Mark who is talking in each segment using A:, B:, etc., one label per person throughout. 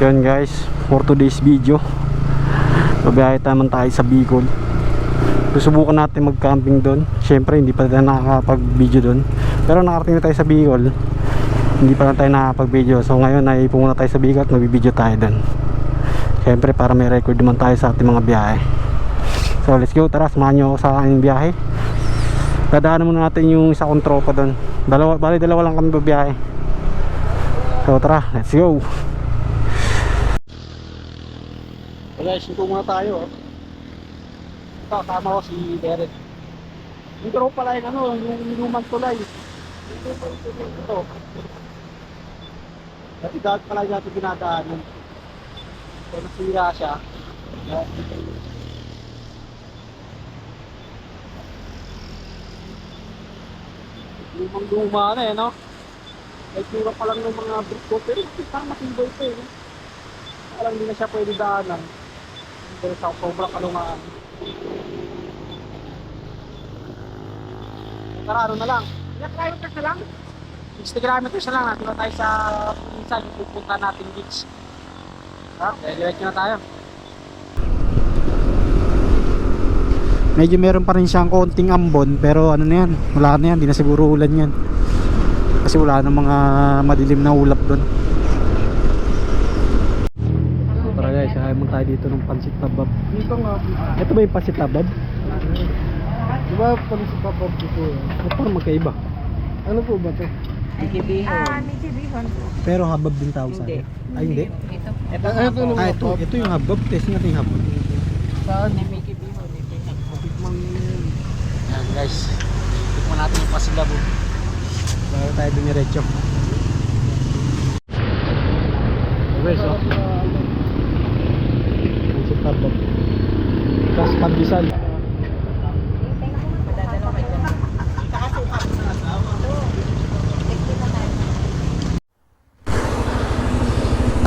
A: Yun guys, for today's video, babiyahe naman tayo sa Bicol. Susubukan natin mag-camping doon. Syempre hindi pa tayo nakakapag-video doon, pero nakarating na tayo sa Bicol. Hindi pa lang tayo nakakapag-video. So ngayon ay pumunta tayo sa Bicol at mag-video tayo doon. Syempre para may record naman tayo sa ating mga biyahe. So let's go, tara, samahan nyo ako sa aking biyahe. Dadaanan muna natin yung isa kong tropa doon. Dalawa lang kami babiyahe. So tara, let's go. So guys, ito muna tayo. Ito, kasama ko si Derek. Yung tropa lang yung lumang tulay. Ito. Dati dahil pala natin ginadaanan. So nasira siya. Lumang-luma na no? May tura pa lang ng mga brick ko, pero parang matibay ito no? Parang hindi na siya pwede daanan. Pero sa sobrang kalungaan. Tara, ano na lang? Ilang kilometers na lang? 60 kilometers na lang. Natin na tayo sa minsan yung pupunta natin beach. Diretso na tayo. Medyo meron pa rin siyang konting ambon, pero ano na yan, wala na yan, di na siguro ulan yan kasi wala na mga madilim na ulap doon. Tara guys, ayaw mo tayo dito ng pansit tabab. Ito ba yung pansit tabab?
B: Diba pansit tabab dito yan?
A: Parang magkaiba.
B: Ano po ba ito?
C: Nikibihon. Nikibihon po.
A: Pero habab din tawag sa akin. Ay hindi? Ito yung habab. Test natin yung habab.
C: Saan? Nikibihon.
A: Yan guys, tikman natin yung pasilabo bago tayo dumiretso. Guys, oh, ang sitabab tas pandesal.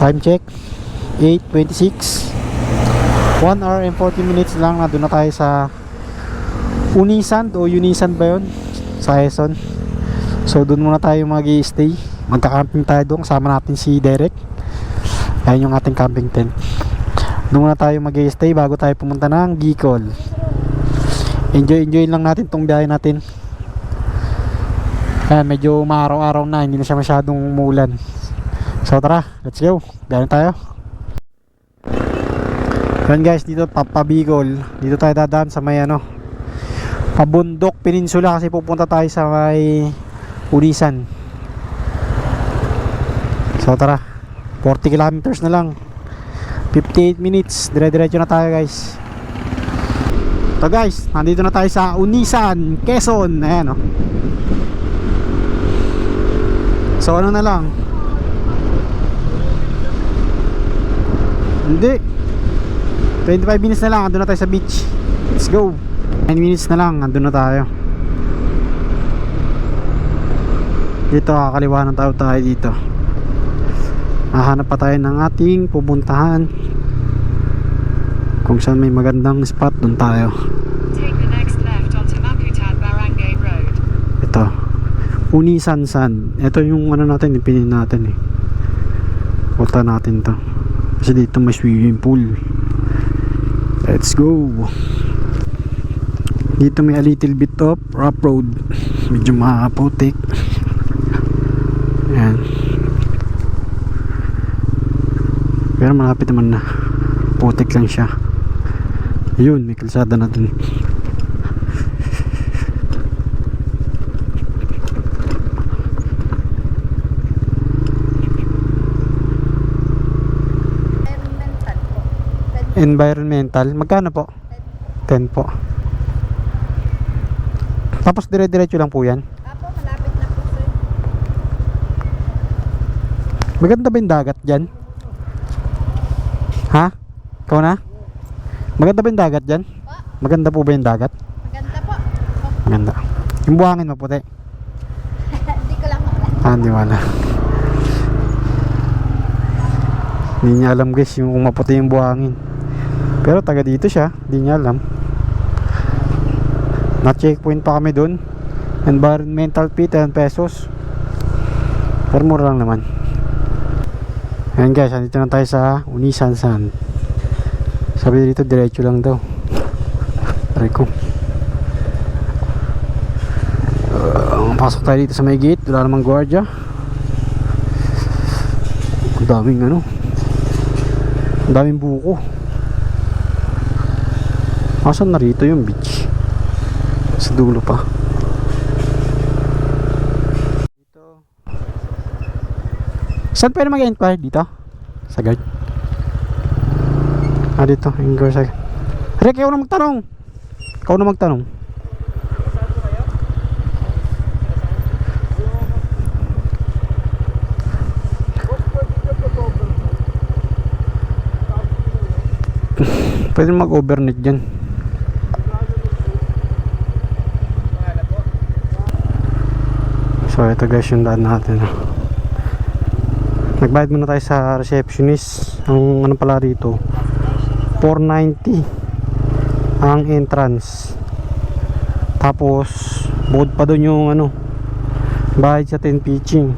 A: Time check 8:26. 1 hour and 40 minutes lang na doon na tayo sa Unisan o Unisan ba yun? Sa Quezon. So doon muna tayo mag-i-stay. Magka-camping tayo doon. Kasama natin si Derek. Ayan yung ating camping tent. Doon muna tayo mag-i-stay bago tayo pumunta ng Bicol. Enjoy lang natin tong biyahe natin. Ayan, medyo maaraw-araw na. Hindi na siya masyadong umulan. So tara, let's go. Biyahe tayo. Ayan guys, dito Bicol. Dito tayo dadaan sa may Pabundok Peninsula kasi pupunta tayo sa may Unisan. So tara, 40 kilometers na lang, 58 minutes, dire-diretso na tayo guys. So guys, nandito na tayo sa Unisan, Quezon. Ayan oh. So ano na lang, hindi 25 minutes na lang, andun na tayo sa beach. Let's go. 9 minutes na lang, andun na tayo. Dito kakaliwa ng tayo dito. Nahanap pa tayo ng ating pupuntahan. Kung saan may magandang spot, dun tayo.
D: Take the next left onto Maputan Barangay Road.
A: Ito Unisan San. Ito yung natin, ipinin natin punta natin to kasi dito may swimming pool. Let's go. Dito may a little bit of rough road, medyo maputik. Ayan, pero malapit naman na, putik lang siya. Ayun, may kalsada na dun. Environmental, magkano po? 10 po. Tapos dire-diretso lang po yan.
C: Apo, malapit na po sir.
A: Maganda ba yung dagat dyan? Ha? Ikaw na? Maganda ba yung dagat dyan? Maganda po ba yung dagat?
C: Maganda po.
A: Maganda. Yung buhangin maputi?
C: Hindi ko lang wala.
A: Hindi wala. Hindi niya alam guys yung kung maputi yung buhangin. Pero taga dito siya, hindi niya alam. Na-checkpoint pa kami dun. Environmental fee 10 pesos. Pero mura lang naman. Ayan guys, andito na tayo sa Unisan-san. Sabi dito diretso lang daw. Try ko. Pasok tayo dito sa may gate. Wala namang gwardiya. Ang daming ano. Ang daming buko. Asan na rito yung beach? Sa dulo pa. Saan pwede mag-inquire dito? Sa guard? Dito. Inquire sa... Rick, ikaw na magtanong. Ikaw na magtanong. Pwede mag-overnight dyan. So ito guys yung daan natin. Nagbayad muna tayo sa receptionist. Ang ano pala rito, 490 ang entrance. Tapos bukod pa doon yung ano, bayad sa 10 pitching.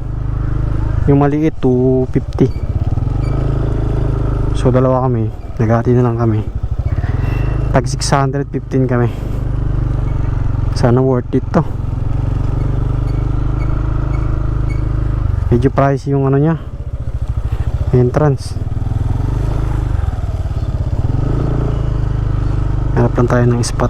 A: Yung maliit 250. So dalawa kami, naghati na lang kami. Tag 615 kami. Sana worth it to. Medyo pricey yung ano niya, entrance. Hanap lang tayo ng spot.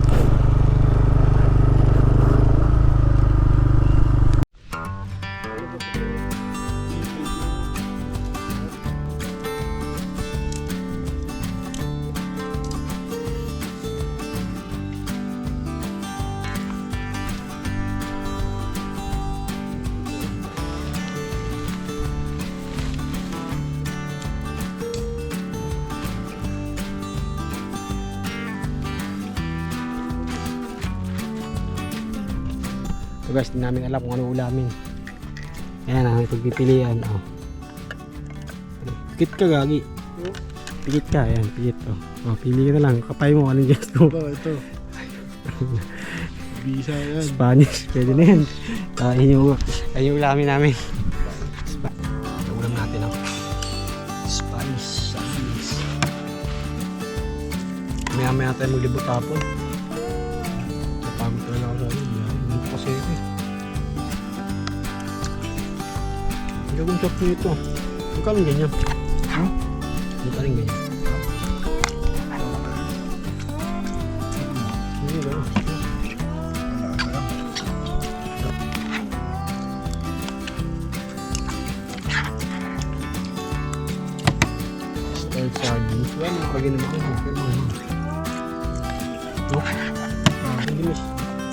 A: So guys, di namin alam kung ano ulamin. Ayan ang pagpipilian. Oh. Pikit ka gagi. Pikit ka, ayan, pikit. Oh, pili ka na lang. Kapay mo, anong gusto mo?
B: Ito. Bisa yan.
A: Spanish, pwede na yan. Ayun yung ulamin namin. Yung ulam natin, oh. Spanish. Maya tayo maglibot hapon. Napagod na ako sa ano. Hindi ko kasi ito. Ang gagawin chop nito. Ang kaling ganyan. Ang kaling ganyan. Hindi ba? Style sardines. Wala naman kagin naman ako. No? Hindi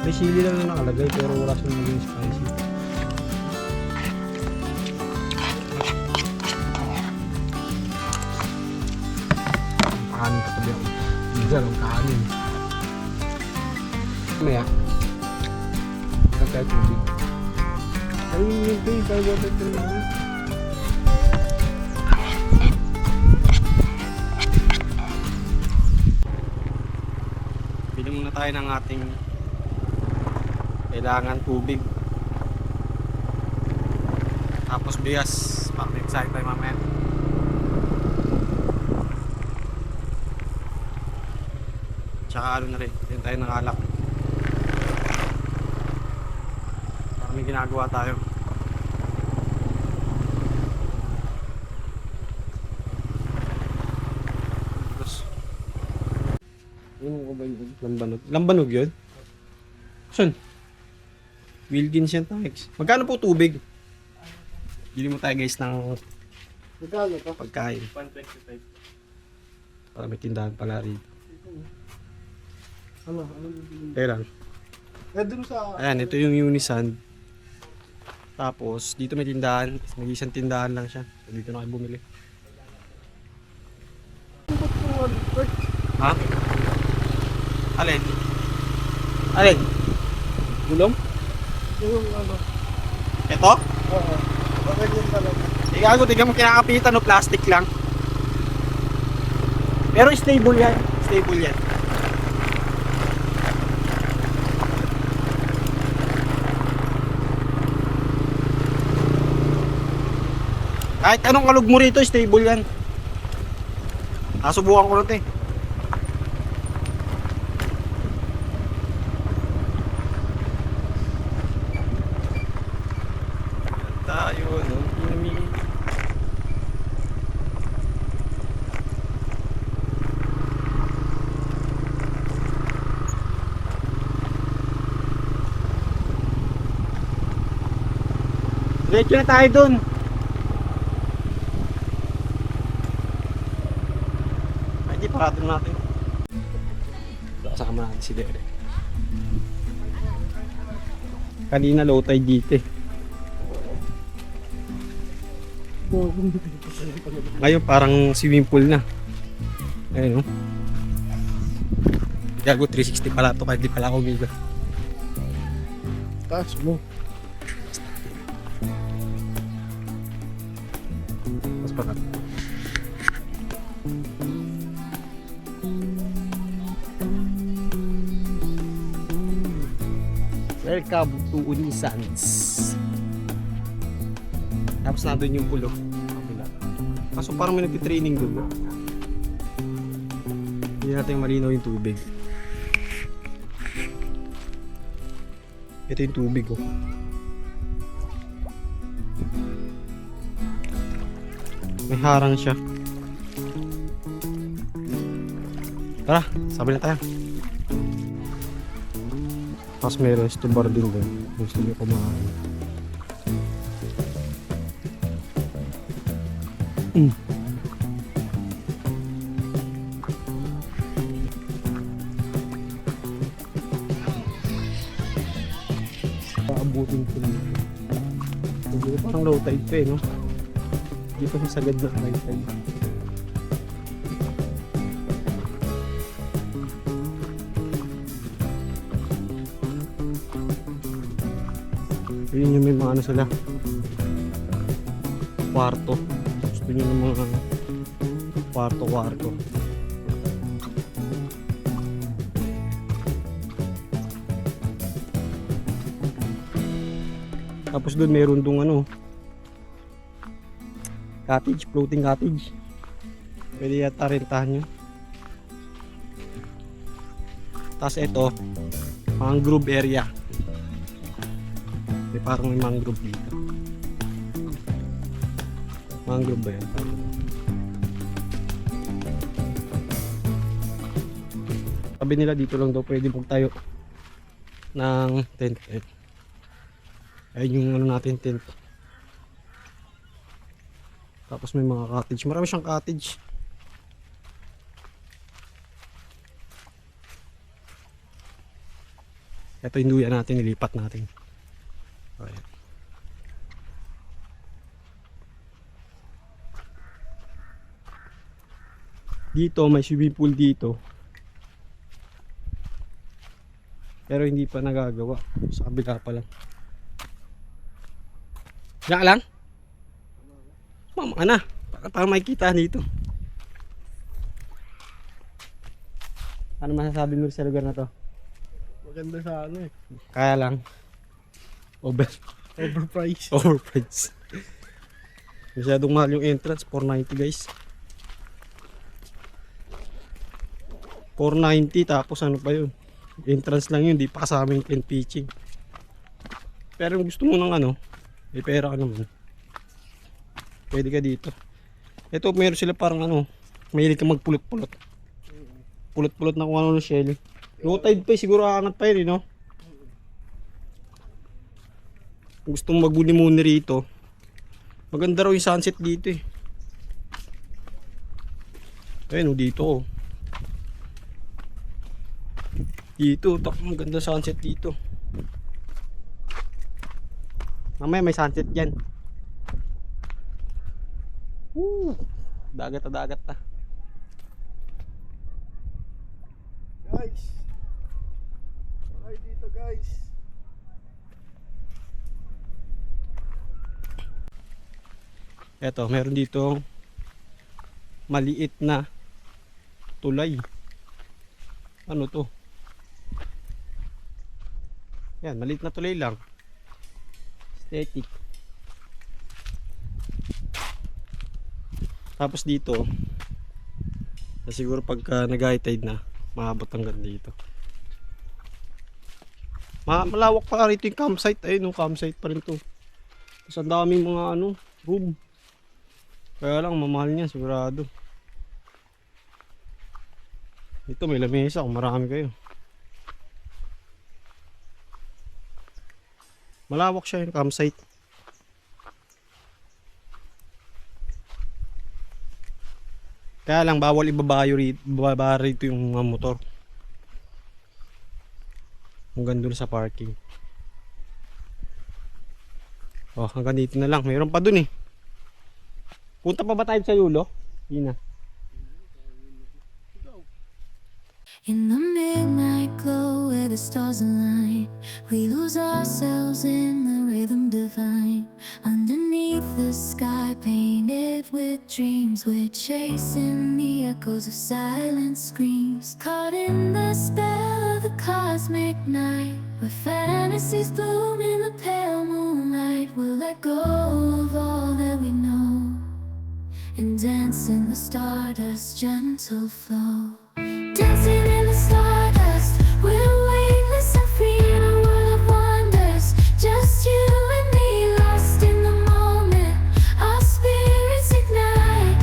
A: may sili lang na nakalagay pero wala siyang maging spicy. Kanin katabi ako. Hindi lang kanin. Maya. Ilang tayo tubig. Ayun yung tayo. Tayo water tayo naman. Bili muna tayo ng ating kailangan tubig. Tapos bigas. Para excited tayo mamaya. Tsaka ano na rin. Din tayo ng alak. Para may ginagawa tayo. Tapos yun ko ba yung lambanog? Lambanog yun? Saan? Wilkins yan tayo. Magkano po tubig? Bili mo tayo guys ng
B: Magkano to?
A: pagkain.
B: 125.
A: Para may tindahan pala rito.
B: Ano yung
A: Kaya lang.
B: dun sa...
A: Ayan, ito yung Unisan. Tapos, dito may tindahan. May isang tindahan lang siya. So, dito na kayo bumili. Ha? Alin? Alin? Gulong?
B: Yung ano?
A: Ito?
B: Oo. Bakit yun talaga?
A: Igago, tignan mo kinakapitan no, plastic lang. Pero stable yan. Stable yan. Kahit anong kalug mo rito, stable yan. Subukan ko na ito eh. Tayo, no? Diretso na tayo dun. Ay, di parado natin. Kasama natin si Derek. Kanina low tide dito eh. Ngayon parang swimming pool na. Ayun, no? Gago 360 pala ito kahit di pala ako umiga.
B: Taas mo.
A: Mas parang welcome to Unisans. Tapos nandun yung pulo. Kaso parang may nagtitraining doon. Hindi natin malinaw yung tubig. Ito yung tubig oh. May harang siya. Tara, sabi na tayo. Tapos may resto bar din doon. Gusto niyo kumain. Paabutin ko dito. Hindi ko parang low tide pa eh, no? Hindi pa siya sagad na high tide. Yun yung may mga ano sila. Kwarto. Gusto nyo ng mga kwarto-kwarto. Tapos doon mayroon dong ano cottage, floating cottage. Pwede yata rentahan nyo. Tapos ito mangrove area. Parang may mangrove dito. Mangrove ba yan? Sabi nila dito lang daw pwede magtayo ng tent. Ayun yung ano natin tent. Tapos may mga cottage. Marami siyang cottage. Ito yung duyan natin, nilipat natin. Ayan. Dito may swimming pool dito. Pero hindi pa nagagawa. Sa kabila pa lang. Diyan ka lang? Mama na. Para makikita dito. Ano masasabi mo sa lugar na to?
B: Maganda sa ano eh.
A: Kaya lang.
B: Overpriced.
A: Overpriced. Masyadong mahal yung entrance. 490 guys. 490 tapos ano pa yun. Entrance lang yun. Di pa kasama yung tent pitching. Pero kung gusto mo ng ano, may pera ka naman. Pwede ka dito. Ito meron sila parang ano, mahilig ka magpulot-pulot. Pulot-pulot na kung ano ng shell. Low tide pa siguro aangat pa yun, no? Gusto mong magbuni-muni rito. Maganda raw yung sunset dito eh. Ayun dito. Dito, maganda sunset dito. Mamaya may sunset dyan. Dagat na dagat na.
B: Guys. Okay dito guys.
A: Eto, meron dito maliit na tulay. Ano to? Yan, maliit na tulay lang. Aesthetic. Tapos dito, siguro pagka nag-high tide na, maabot hanggang dito. Malawak pa rito yung campsite. Ayun, yung campsite pa rin to. Tapos ang daming mga room. Kaya lang, mamahal niya, sigurado. Dito may lamesa kung marami kayo. Malawak siya yung campsite. Kaya lang, bawal ibaba rito yung mga motor. Hanggang dun sa parking. Oh, hanggang dito na lang. Mayroon pa dun eh. Punta pa ba tayo sa Yulo? Hindi na.
E: In the midnight glow where the stars align, we lose ourselves in the rhythm divine. Underneath the sky painted with dreams, we're chasing the echoes of silent screams. Caught in the spell of the cosmic night, where fantasies bloom in the pale moonlight. We'll let go of all that we know and dance in the stardust's gentle flow. Dancing in the stardust, we're weightless and free in a world of wonders. Just you and me, lost in the moment. Our spirits ignite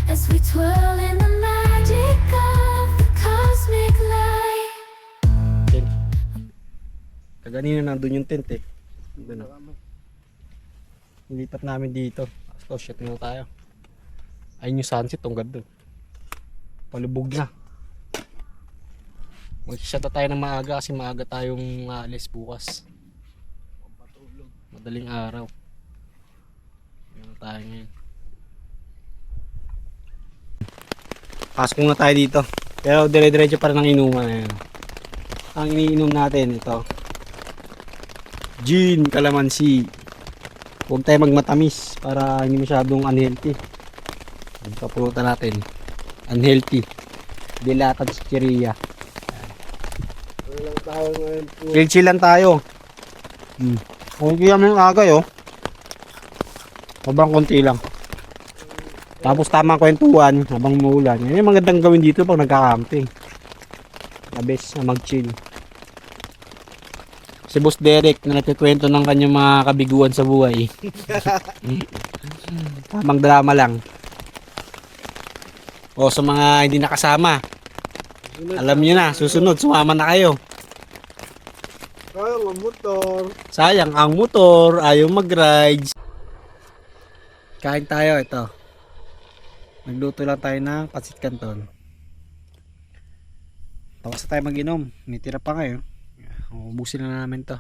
E: as we twirl in the magic of the cosmic light.
A: Kaganina nandun yung tent eh. Doon na. Nilipat namin dito. So shit na tayo. Ayun yung sunset, tong ganda. Palubog na. Mag-shut na tayo ng maaga kasi maaga tayong aalis bukas. Madaling araw. Ayun tayo ngayon. Pasok muna tayo dito. Pero dire-diretso pa rin ang inuman. Ayan. Ang iniinom natin ito. Gin, calamansi. Huwag tayo magmatamis para hindi masyadong unhealthy. Ang kapulutan natin. Unhealthy. Dilatad sa chiria.
B: Walang tao ngayon po.
A: Chill lang tayo. Kung hindi naman yung agay sobrang konti lang. Tapos tamang kwentuhan habang umuulan. Yan yung magandang gawin dito pag nagka-camping. The best na mag-chill. Si Boss Derek na nagkikwento ng kanyang mga kabiguan sa buhay. Tamang drama lang. O sa mga hindi nakasama, alam niyo na, susunod, sumama na kayo.
B: Kaya ang motor.
A: Sayang ang motor, ayaw mag-rides. Kain tayo, ito. Nagluto lang tayo ng pancit canton. Tapos na tayo mag-inom, may tira pa ngayon. Ubusin na namin to.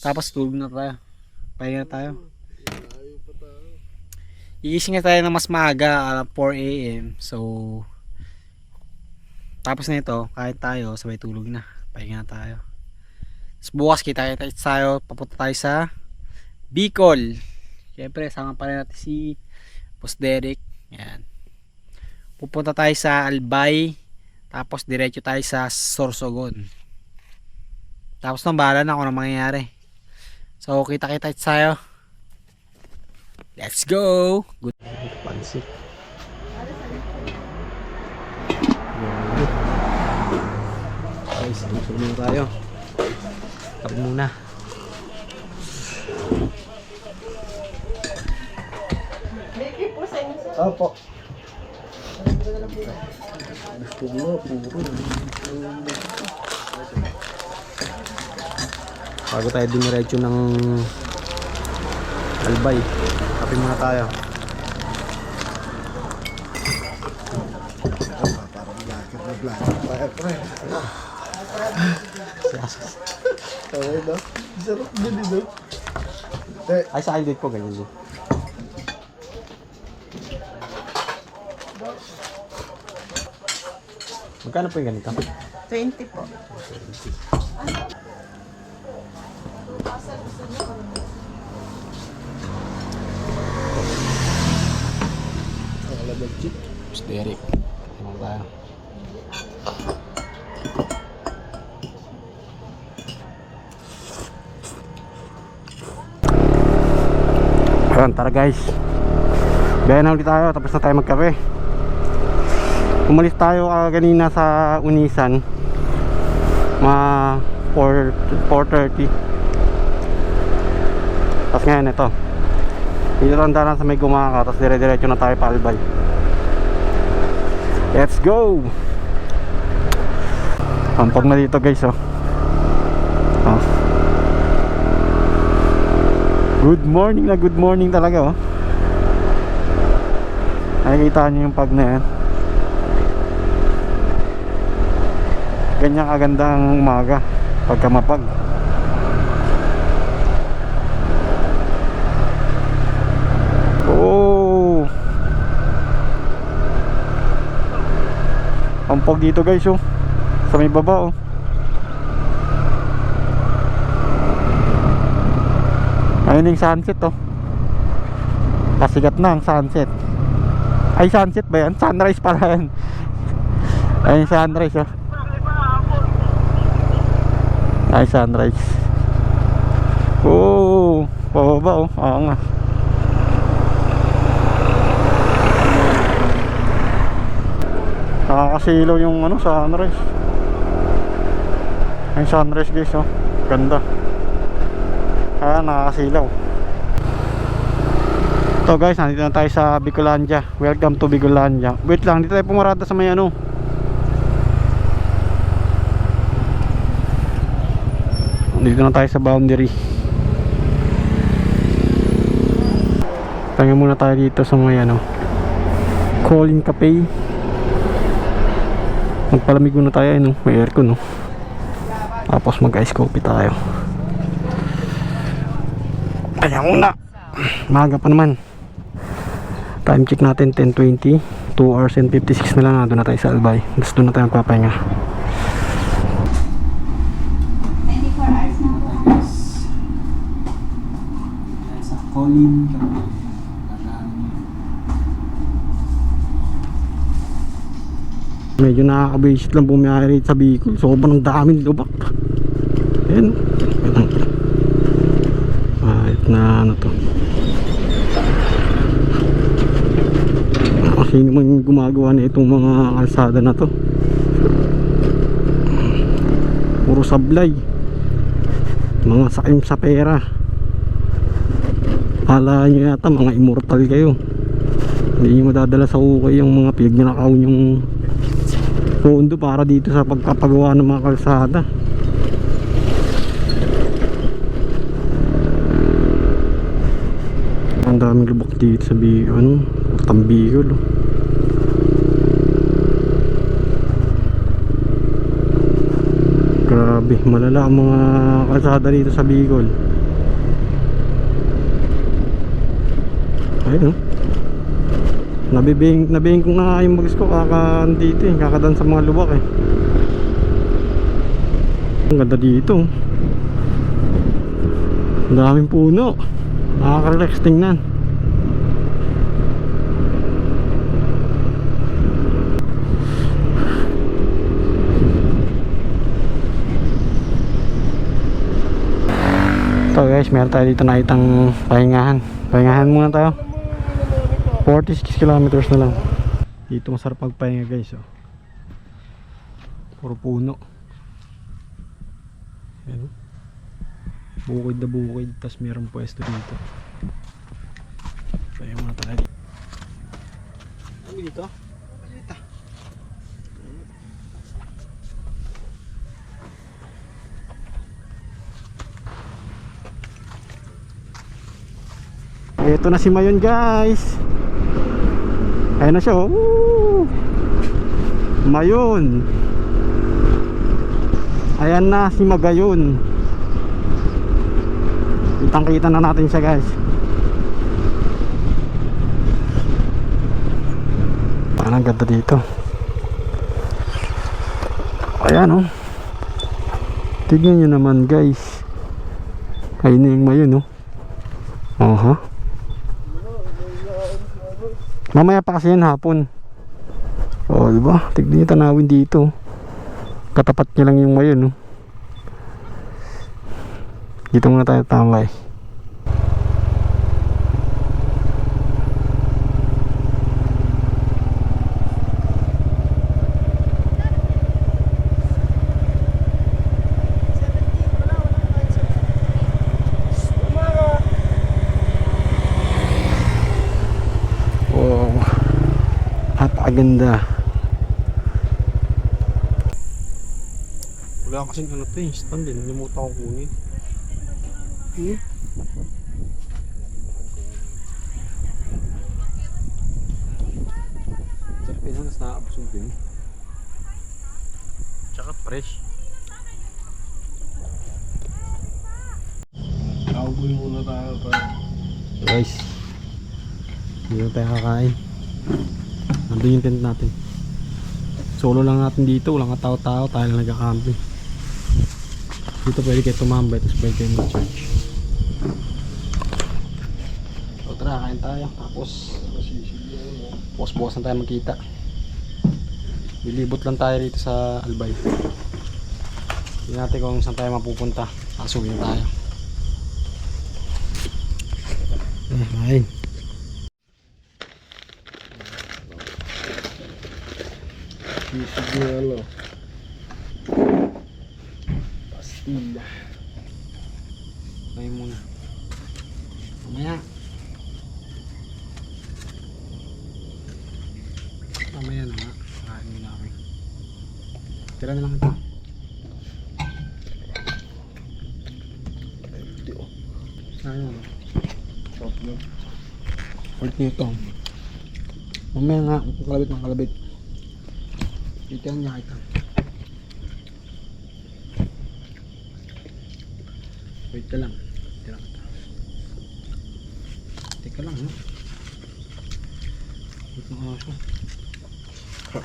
A: Tapos tulog na tayo. Pahinga na tayo. Iising na tayo ng mas maaga, 4 AM. So, tapos na ito, kahit tayo, sabay tulog na. Pahinga na tayo. Tapos bukas kita tayo, papunta tayo sa Bicol. Siyempre, sama pa rin natin si Boss Derek. Yan. Pupunta tayo sa Albay. Tapos diretso tayo sa Sorsogon. Tapos nang bahala na kung ano mangyayari. So, kita-kita tayo. Let's go! Good. Pansit. Guys, gusto muna tayo. Tap muna.
B: Opo.
A: Gusto mo, puro. Bago tayo dumiretso ng Albay, kape muna tayo.
B: Okay na. Sarap din dito.
A: Ay, sa akin dito po, ganyan din. Magkano po yung ganito?
C: 20 po.
A: Boss Derek. Ano tayo? Ayan, tara guys. Biyahe na ulit tayo, tapos na tayo magkape. Umalis tayo kanina sa Unisan mga 4:30. Tapos ngayon ito, dito tanda na sa may Gumaka. Tapos dire-diretso na tayo pa Albay. Let's go! Pampag na dito guys, oh. Oh. Good morning na good morning talaga, oh. Nakikita nyo yung pag na yan. Ganyan kaganda ang umaga pagka mapag. Oh, ang pag dito guys, oh, sa may baba, oh. Ayun yung sunset, oh. Pasikat na ang sunset. Ay, sunset ba yan? Sunrise pala yan. Ayun yung sunrise, oh. Ay, sunrise. Oh, pababa, oh. Oo nga. Nakakasilaw yung ano, sunrise. Ay, sunrise guys, oh. Ganda. Ah, nakakasilaw. So guys, nandito na tayo sa Bicolandia. Welcome to Bicolandia. Wait lang, dito tayo pumarada sa may ano. Dito na tayo sa boundary. Tanga muna tayo dito sa may ano, Colin Cafe. Magpalamig muna tayo, ano, may aircon, no. Tapos mag-ice coffee tayo. Kaya muna, maaga pa naman. Time check natin 10:20. 2 hours and 56 na lang. Doon na tayo sa Albay. Tapos doon na tayo magpapahinga.
C: 24 hours na po.
A: Sa Colin. Medyo nakaka-visit lang bumiyahe sa Bicol. Sobrang daming lubak. Ayan. Kahit na ano to. Sino man gumagawa na itong mga kalsada na to. Puro sablay. Mga sakim sa pera. Kala nyo yata mga immortal kayo. Hindi nyo madadala sa ukay yung mga pinagnakaw yung pondo para dito sa pagkapagawa ng mga kalsada. Ang daming lubak dito sa ano, Tambicol, oh. Grabe, malala ang mga kalsada dito sa Bicol. Ayun, oh. Nabing ko na yung bagis ko dito, eh. Kakadan sa mga lubak, eh. Ang ganda dito, oh. Ang daming puno. Nakaka-relax tingnan. So guys, meron tayo dito nakitang pahingahan. Pahingahan muna tayo. 46 kilometers na lang. Dito masarap magpahinga guys, oh. Puro puno. Ayan, bukid na bukid. Tapos meron pwesto dito. Pahinga muna tayo dito. Ano dito? Ito na si Mayon guys. Ayan na siya, oh. Woo! Mayon. Ayan na si Magayon. Kitang kita na natin siya guys. Parang ganda dito. Ayan, oh. Tignan nyo naman guys. Ayun na yung Mayon, oh. Mamaya pa kasi yan hapon. Oh, diba? Tignan nyo tanawin dito. Katapat niya lang yung Mayon, no? Dito muna tayo tambay. napakaganda. Wala kasing ano to eh, stand din. Nalimutan ko kunin. Sa Pinas nakakabusog din. Tsaka fresh.
B: Cowboy muna tayo pa.
A: Guys, hindi na tayo kakain. Nandun yung tent natin. Solo lang natin dito, walang katao-tao, tayo lang nagka-camping. Dito pwede kayo tumambay, tapos pwede kayo mag-charge. So tara, kain tayo. Tapos bukas-bukas na tayo magkita. Bilibot lang tayo dito sa Albay. Hindi natin kung saan tayo mapupunta. Kasuhin tayo. Kain.
B: Sisig na ano. Pastilla.
A: Kain muna. Mamaya. Mamaya na nga. Kain muna kami. Tira na lang ito. Kain na.
B: Top na.
A: Ulit nito. Mamaya nga. Kalabit ng kalabit. Itihan niya kita. Wait ka lang. Tira kita. Teka lang, no? Wait ng aso.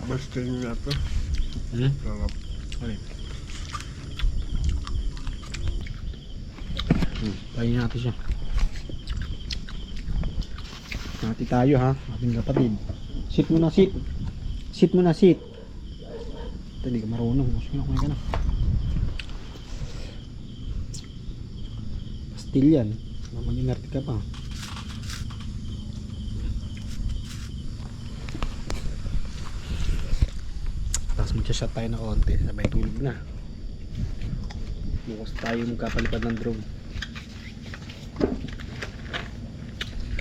B: Basta nyo na to. Sarap.
A: Alin? Kainin natin siya. Nati tayo ha, ating kapatid. Sit muna, sit. Sit muna, sit. Ito, hindi ka marunong. Sige, kumain ka na. Pastil yan. Mag-inerte ka pa. Tapos mag-shot tayo na konti. Sabay tulog na. Bukas tayo magkapalipad ng drone.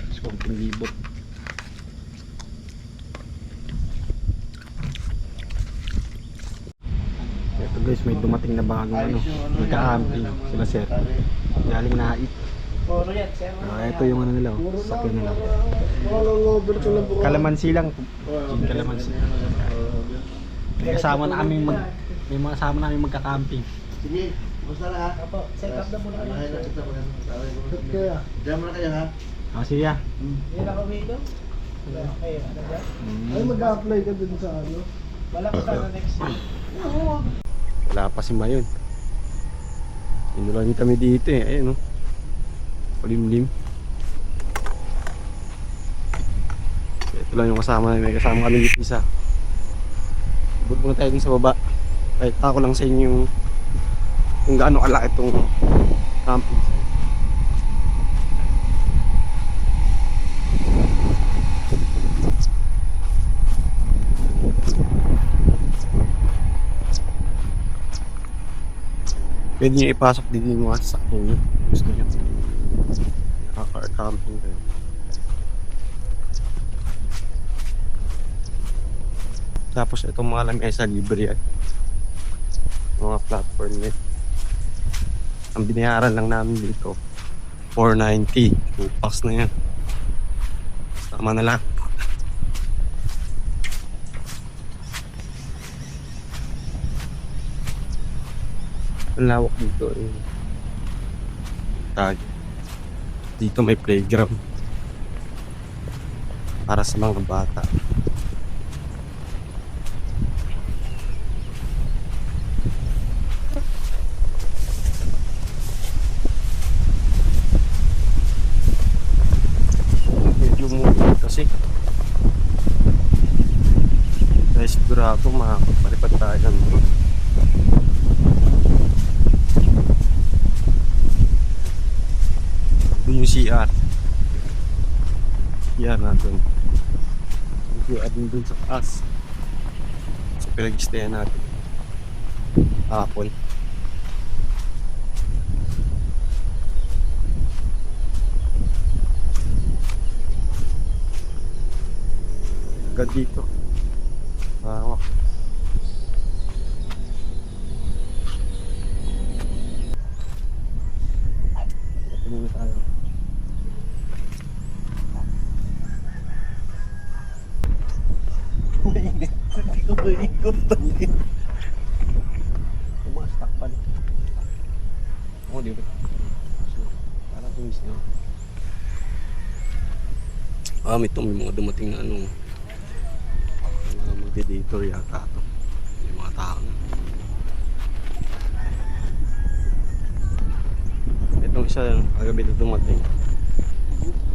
A: Tapos konting libot. Ito guys, may dumating na bagong ano, magka-camping sila sir. Galing Nait. Ito yung ano nila, sakyan nila.
B: Over ko lang po.
A: Kalamansi lang. Kalamansi. May kasama na kami may mga kasama na kami magka-camping.
B: Sige, basta na ha. Apo, set up na muna kayo. Kaya. Diyan muna kayo ha.
A: Sige ya.
B: Hindi na kami ito? Okay, ano dyan? Ay, mag-a-apply ka dun sa ano? Wala ko sana next year.
A: Wala pa si Mayon. Inulangin kami dito eh. Ayun oh. Palimlim. Ito lang yung kasama namin. May kasama kami dito isa. Ibot muna tayo dun sa baba. Kahit ako lang sa inyo yung kung gaano kalaki itong camping. Pwede nyo ipasok din yung mga sasakyan nyo. Gusto nyo. Car camping kayo. Tapos itong mga lamesa libre yan. Mga platform net. Ang binayaran lang namin dito $490. 2 packs na yan. Tama na lang. Ang lawak dito eh. Tag. Dito may playground para sa mga bata. Medyo muna kasi dahil sigurado makakapalipad tayo ng drone. Doon yung CR. CR natin. Yung CR din dun sa taas. Sa pinag-stayan natin. Apple. Agad dito. Tumingin tayo.
B: Hindi ko maikot.
A: Umastak pa rin. Oo, di ba? Parang tumis na. May mga dumating na ano. Mga magde-dator yata ito. Yung mga tao na. Itong isa, kagabi na dumating.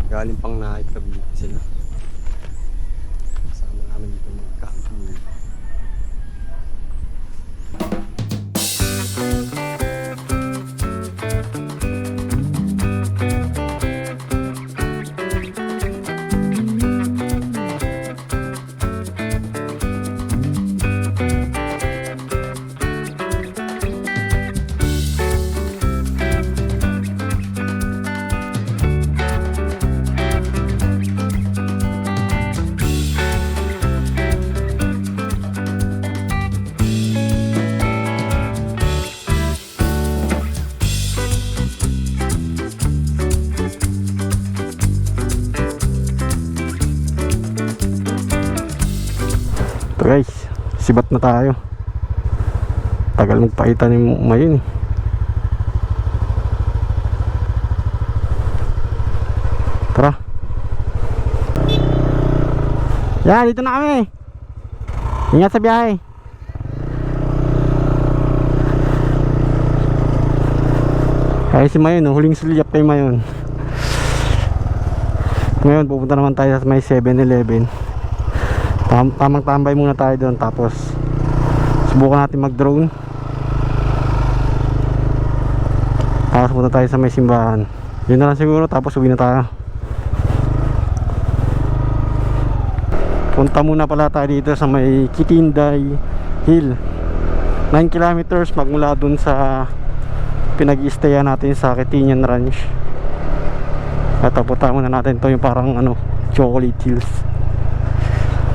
A: Galing pang Naik, Cavite sila. Kasama namin dito mag-camping. Ito guys, sibat na tayo. Tagal magpakita ni Mayon eh. Tara. Yan, dito na kami. Ingat sa biyahe. Kaya si Mayon, huling sulyap kay Mayon. Ngayon pupunta naman tayo sa may 7-Eleven. Tamang tambay muna tayo doon, tapos subukan natin mag drone, tapos punta tayo sa may simbahan. Yun na lang siguro, tapos uwi na tayo. Punta muna pala tayo dito sa may Kitinday Hill. 9 kilometers magmula dun sa pinag-i-stayan natin sa Kitinian Ranch. At punta muna natin to, yung parang ano, Chocolate Hills.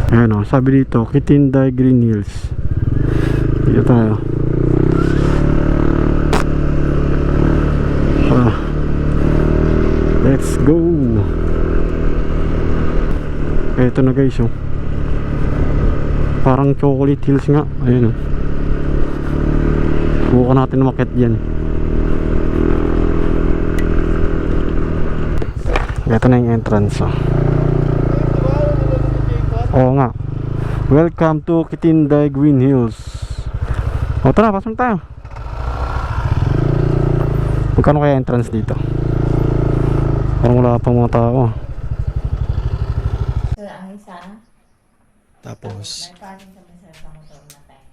A: Ayan o, sabi dito Kitinday Green Hills. Dito tayo. Let's go. Eto na guys oh. Parang Chocolate Hills nga. Ayun oh. Subukan natin umakyat dyan. Eto na yung entrance oh. Oo nga. Welcome to Kitinday Green Hills. O tara, pasok tayo. Magkano kaya entrance dito? Parang wala pa mga tao.
C: Ang isa.
A: Tapos
C: May parang sa masarap ang motor na tayo.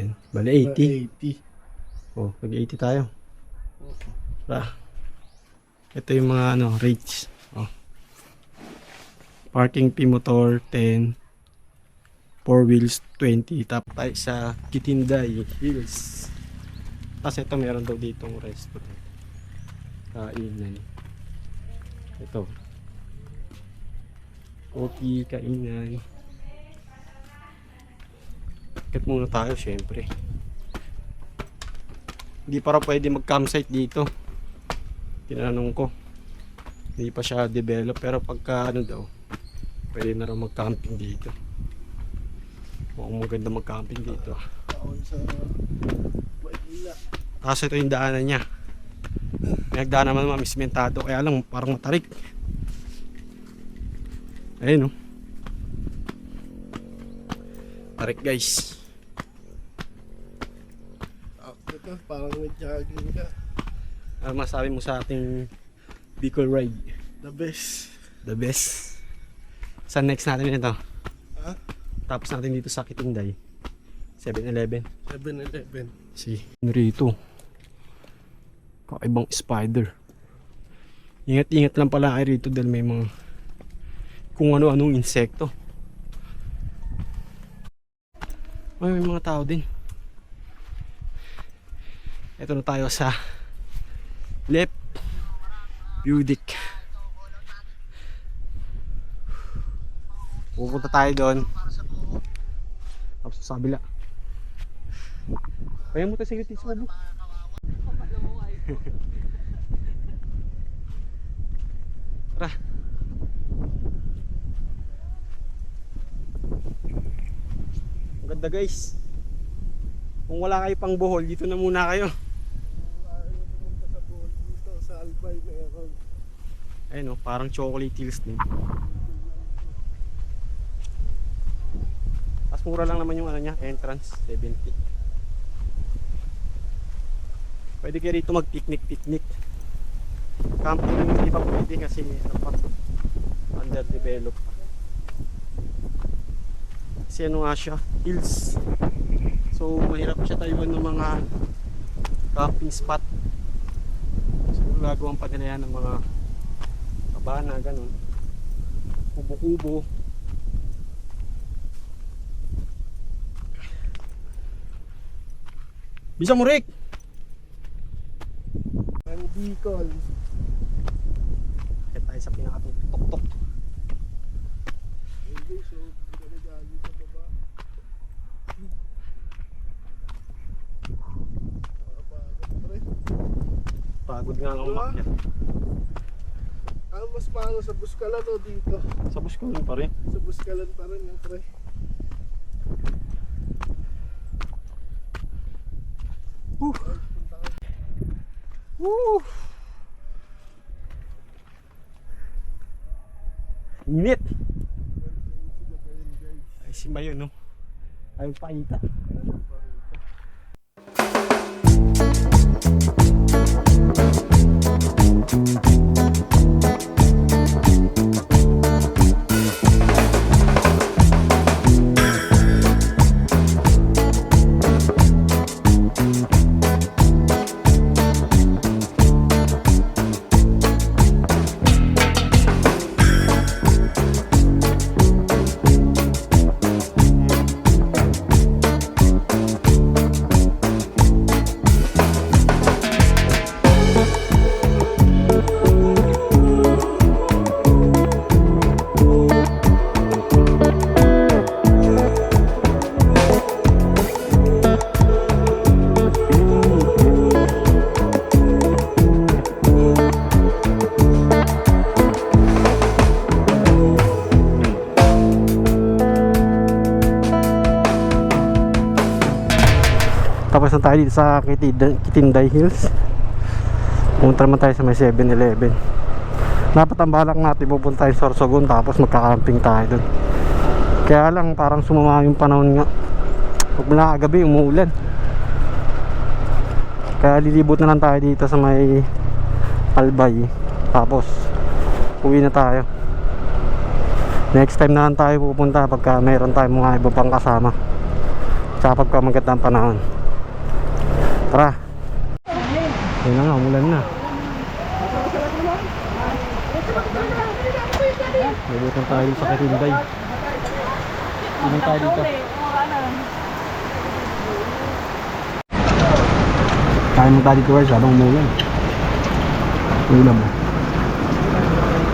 A: 10. Bali 80. Oh, nag-80 tayo. Tara. Ito yung mga ano, rates. Oh. Parking fee motor 10. 4 wheels 20. Tapos tayo sa Kitinday Hills. Tapos ito meron daw ditong restaurant. Kainan. Ito. Coffee, kainan. Akit muna tayo syempre. Hindi para pwede mag-campsite dito. Tinanong ko. Hindi pa siya develop, pero pagka ano daw, pwede na rin mag-camping dito. Mukhang maganda mag-camping dito.
B: Taon sa Maynila.
A: Tapos ito yung daanan niya. Pinagdaanan naman mamismentado, kaya lang parang matarik. Ayun oh. Tarik guys.
B: Ito, parang may jogging ka.
A: Ano masabi mo sa ating Bicol ride?
B: The best.
A: The best. Saan next natin ito?
B: Ha?
A: Tapos natin dito sa Kitinday 7-Eleven.
B: 7-Eleven.
A: Si rito. Kakaibang spider. Ingat-ingat lang pala kayo rito dahil may mga kung ano-anong insekto. Ay, may mga tao din. Ito na tayo sa Lep Budik. Pupunta tayo doon. Tapos sa kabila. Kaya mo tayo sa YouTube mo. Tara. Ang ganda guys. Kung wala kayo pang Bohol, dito na muna kayo.
B: Ayaw pumunta sa Bohol dito, sa Albay meron.
A: Ayun oh, parang chocolate hills din. Mas mura lang naman yung ano niya, entrance, 70. Pwede kayo rito mag-picnic. Camping lang hindi pa pwede kasi ano pa, underdeveloped. Kasi ano nga siya, hills. So mahirap siya tayuan ng mga camping spot. So gagawin pa nila yan ng mga kabana, ganun, kubo-kubo. Bisa mo, Rick!
B: Ang Bicol.
A: Kaya tayo sa pinakatuktok.
B: Hindi, so ginagagi sa baba. Nakapagod pre.
A: Pagod nga ang umakyat.
B: Mas paano sa Buskalan o dito?
A: Sa Buscalan pa rin.
B: Sa Buskalan pa rin yung pre.
A: Woo! Init! Ay, si Mayo, no? Ayaw pakita. Tapos na tayo dito sa Kitinday Hills. Pumunta naman tayo sa may 7-Eleven. Dapat ang balak natin pupunta tayo sa Sorsogon tapos magka-camping tayo doon. Kaya lang parang sumama yung panahon nga. Pag mula kagabi umuulan. Kaya lilibot na lang tayo dito sa may Albay. Tapos uwi na tayo. Next time na lang tayo pupunta pagka mayroon tayong mga iba pang kasama. Tsaka pagka magandang panahon. Tara. Ayun na nga, umulan na. Nabutan tayo sa Kitinday. Ilan tayo dito? Kaya mo tayo dito guys habang umulan. Ulam mo.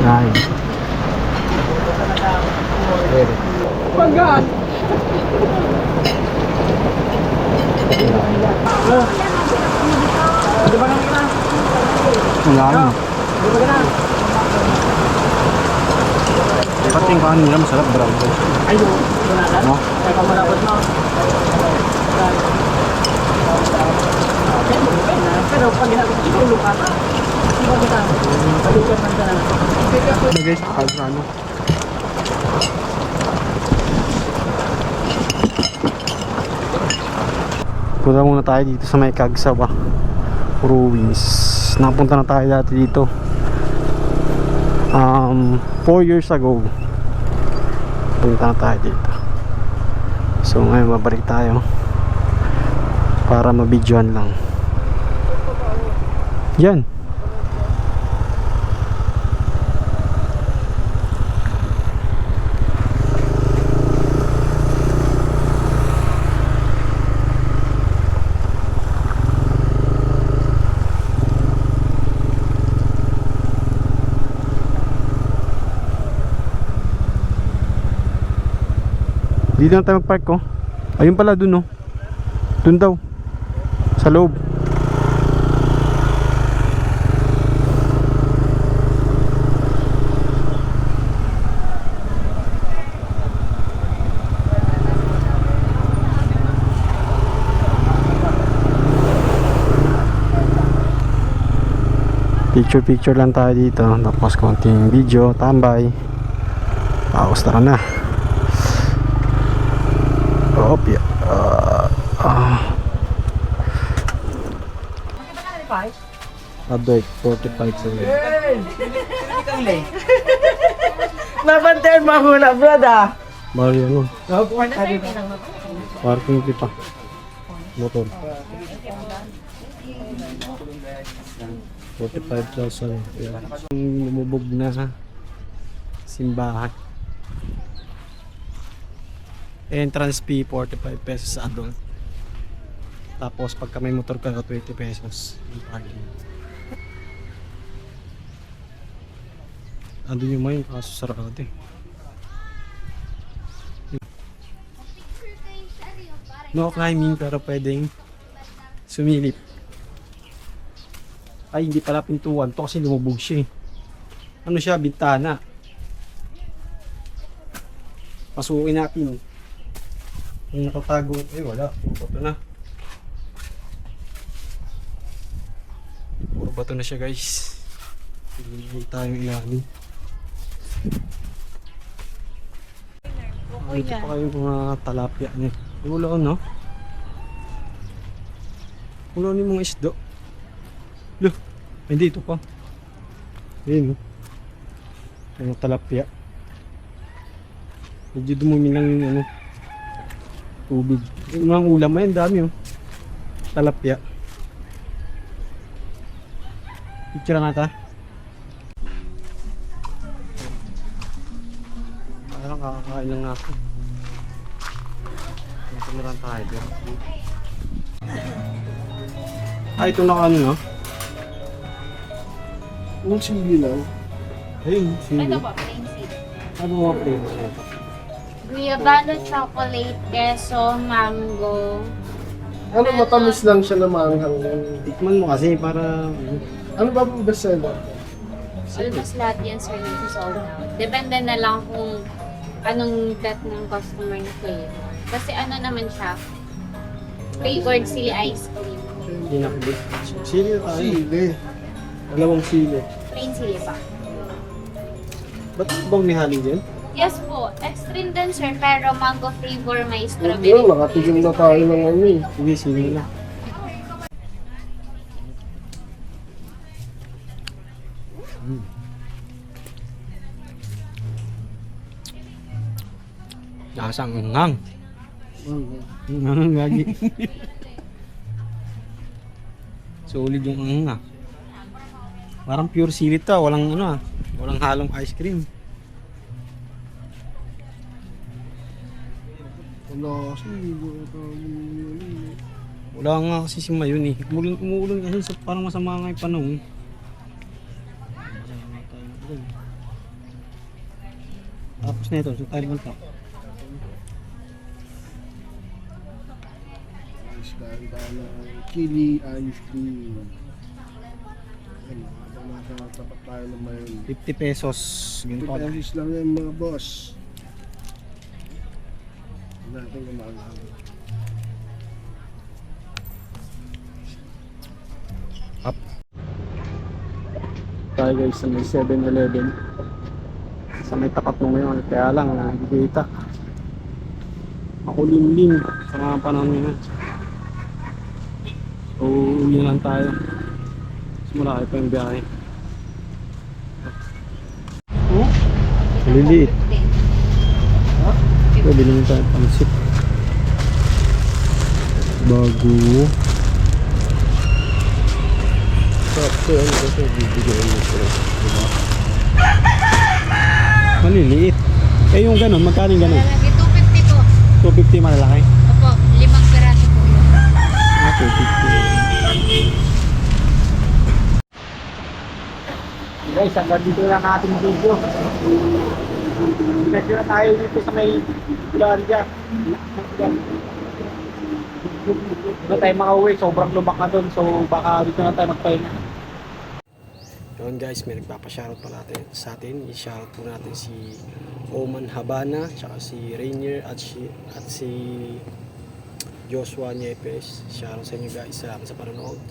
A: Yan.
B: Pagkat!
A: Wala yun. Pati yung kanin nila masarap, brown rice.
B: Ayun, wala ka?
A: No?
B: Kaya kamalapot mo. Pero pag itulong ka, iba kita. Palukan man ka na.
A: Ano guys, kahit na ano. Punta muna tayo dito sa may Cagsawa Ruins. Napunta na tayo dati dito 4 years ago. Punta na tayo dito. So ngayon mabalik tayo para mabidyoan lang. Yan. Dito na tayo mag-park ko. Ayun pala dun, no. Dun daw. Sa loob. Picture lang tayo dito. Tapos konting video, tambay. Tapos tara na. Opya. Adult 45 sa
B: Nabantayan mo muna, brother.
A: Bali ano? Parking fee pa. Motor. 45,000. Lumubog na simbahan. Entrance fee 45 pesos sa adult. Tapos pagka may motor ka 20 pesos yung parking. Andun yung main kaso sarado eh. No climbing pero pwedeng sumilip. Ay hindi pala pintuan to kasi lumubog siya eh. Ano siya, bintana. Pasukin natin. Yung nakatago, wala. Bato na. Puro bato na siya guys. Hindi tayong ilalim. Dito pa kayo mga talapia niya. Ulaan no? Ulaan yung mga isdo. Look, hindi ito pa. Ayun no? Mga talapia. Medyo dumumi lang yung ano, tubig. Yung mga ulam ayun, dami oh. Talapia. Picture natin. Parang kakakain lang ako. Ito na lang tayo dyan. Ah, ito na ano no?
B: Yung sili lang.
A: Ayun,
C: Ito
A: sino?
C: po, plain seed.
A: Ano mga flavors nito?
C: Guayabano, chocolate, queso, mango.
B: Ano, matamis lang siya na maanghang.
A: Tikman mo kasi para...
B: Ano ba ang bestseller?
C: Almost lahat yan, sir, nito sold out. Depende na lang kung anong bet ng customer na flavor. Kasi ano naman siya, flavored sili ice cream.
A: Hindi na kulit. Sili na tayo.
B: Sili.
A: Dalawang sili.
C: Plain sili pa.
A: Ba't bang may haling dyan?
C: Yes po, extreme din sir, pero mango flavor may
B: Yun,
C: strawberry.
B: nakatigil na tayo ng ano eh.
A: Hindi, sili na. Lasang anghang. Anghang lagi. Solid yung anghang ah. Parang pure sili to, walang ano ah. Walang halong ice cream.
B: Wala kasi.
A: Wala nga kasi si Mayon eh. Umuulan kasi so parang masama nga yung panahon. Tapos na ito, so tayo naman to.
B: Ice cream tayo ng chili ice cream. Ano, nakatapat tayo ng mayon.
A: 50 pesos.
B: 50
A: Ganito.
B: pesos lang yan mga boss. Natin kumakas.
A: Up. Tayo guys sa may 7-Eleven. Sa may tapat mo ngayon. Kaya lang, nakikita. Makulimlim sa mga panahon ngayon. So, uwi na lang tayo. Mas malaki pa yung biyahe. Oh? Maliliit. So, bilhin tayo pansit. Bago.
B: Sakto yan kasi bibigyan mo sila. Diba?
A: Maliliit. Eh yung ganun, magkano yung ganun?
C: Malalaki, 250 po.
A: 250 malalaki.
C: Opo, 5 peraso po yun.
A: Ah, 250. Guys, hanggang dito lang ating video. Medyo na tayo dito sa may Larga. Dito tayo makauwi, sobrang lubak na dun. So baka dito na tayo magpahinga. Yun guys, may nagpapashoutout pa natin sa atin. I-shoutout po natin si Oman Habana, tsaka si Rainier at si Joshua Niepes. Shoutout sa inyo guys. Salamat sa panonood.